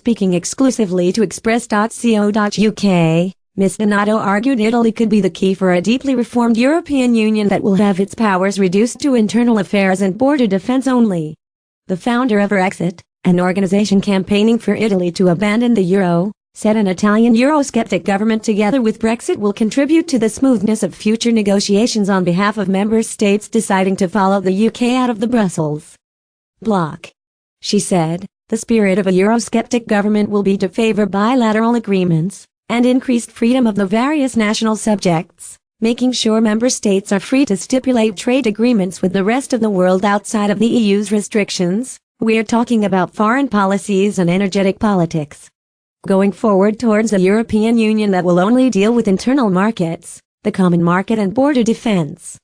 speaking exclusively to Express.co.uk, Ms. Donato argued Italy could be the key for a deeply reformed European Union that will have its powers reduced to internal affairs and border defense only. The founder of Brexit, an organization campaigning for Italy to abandon the euro, said an Italian eurosceptic government together with Brexit will contribute to the smoothness of future negotiations on behalf of member states deciding to follow the UK out of the Brussels bloc. She said, the spirit of a eurosceptic government will be to favor bilateral agreements and increased freedom of the various national subjects, making sure member states are free to stipulate trade agreements with the rest of the world outside of the EU's restrictions. We're talking about foreign policies and energetic politics. Going forward towards a European Union that will only deal with internal markets, the common market and border defense.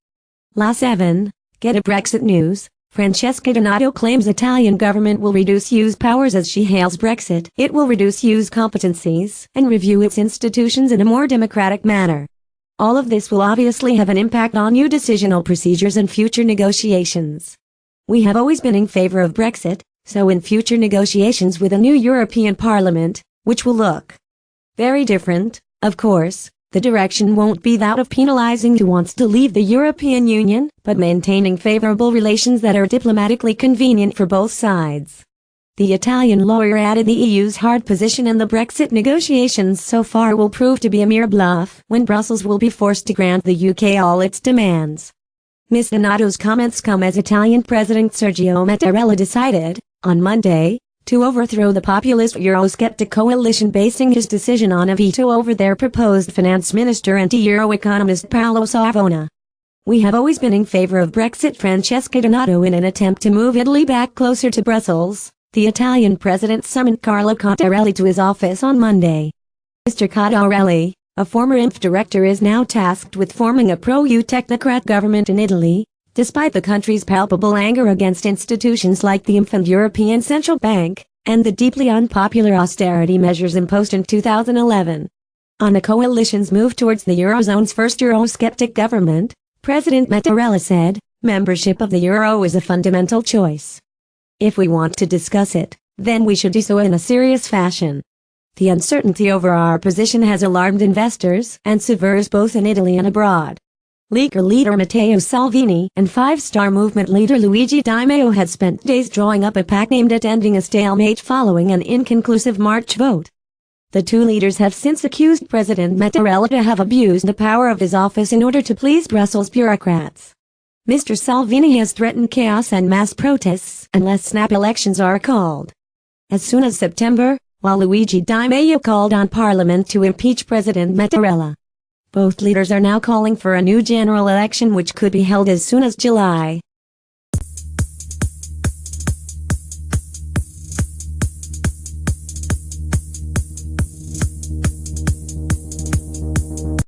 La 7, get a Brexit news. Francesca Donato claims Italian government will reduce EU's powers as she hails Brexit. It will reduce EU's competencies and review its institutions in a more democratic manner. All of this will obviously have an impact on EU decisional procedures and future negotiations. We have always been in favor of Brexit, so in future negotiations with a new European Parliament, which will look very different, of course, the direction won't be that of penalizing who wants to leave the European Union, but maintaining favorable relations that are diplomatically convenient for both sides. The Italian lawyer added the EU's hard position in the Brexit negotiations so far will prove to be a mere bluff when Brussels will be forced to grant the UK all its demands. Ms. Donato's comments come as Italian President Sergio Mattarella decided, on Monday, to overthrow the populist Eurosceptic coalition, basing his decision on a veto over their proposed finance minister anti-Euro economist Paolo Savona. We have always been in favor of Brexit. Francesca Donato, in an attempt to move Italy back closer to Brussels, the Italian president summoned Carlo Cottarelli to his office on Monday. Mr. Cottarelli, a former INF director, is now tasked with forming a pro-EU technocrat government in Italy, despite the country's palpable anger against institutions like the INF and European Central Bank, and the deeply unpopular austerity measures imposed in 2011. On the coalition's move towards the Eurozone's first Eurosceptic government, President Mattarella said, membership of the Euro is a fundamental choice. If we want to discuss it, then we should do so in a serious fashion. The uncertainty over our position has alarmed investors and savers both in Italy and abroad. Lega leader Matteo Salvini and Five-Star Movement leader Luigi Di Maio had spent days drawing up a pact aimed at ending a stalemate following an inconclusive March vote. The two leaders have since accused President Mattarella to have abused the power of his office in order to please Brussels bureaucrats. Mr. Salvini has threatened chaos and mass protests unless snap elections are called as soon as September, while Luigi Di Maio called on Parliament to impeach President Mattarella. Both leaders are now calling for a new general election which could be held as soon as July.